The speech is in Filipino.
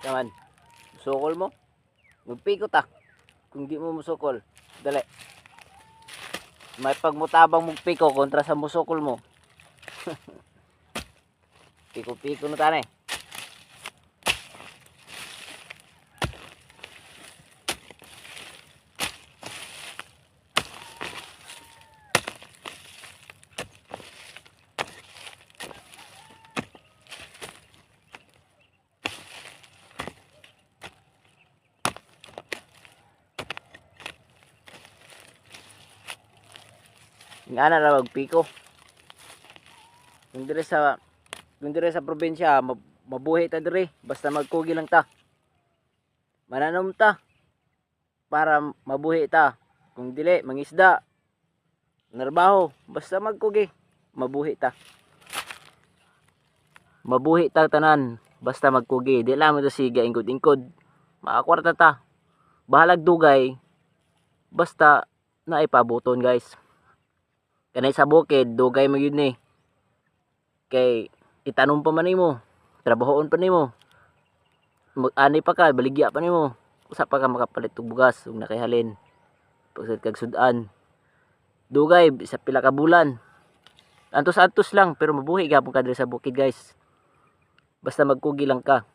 Naman. Musukol mo. Magpikot ah. Kung di mo musukol. Dali. May pagmutabang magpiko kontra sa musukol mo. Piko-piko na tani. Nga na magpiko. Kung dire sa probinsya, mabuhi ta dire, basta magkugi lang ta. Mananom ta para mabuhi ta. Kung dili mangisda, narbaho, basta magkugi, mabuhi ta. Mabuhi ta tanan, basta magkugi. Di lang mo ta siga ingkod-ingkod. Makakwarta ta. Bahalag dugay, basta naipabuton guys. Kanay sa bukid, dugay mo yun eh. Kay itanom pa man nimo, trabahoon pa nimo. Mag-ani pa ka, baligya pa nimo. Usa pa ka makapalit og bugas ug nakihalin. Pagsad kag sudan. Dugay sa pila ka bulan. Antos-antos lang pero mabuhi gyapon ka diri sa bukid guys. Basta magkugi lang ka.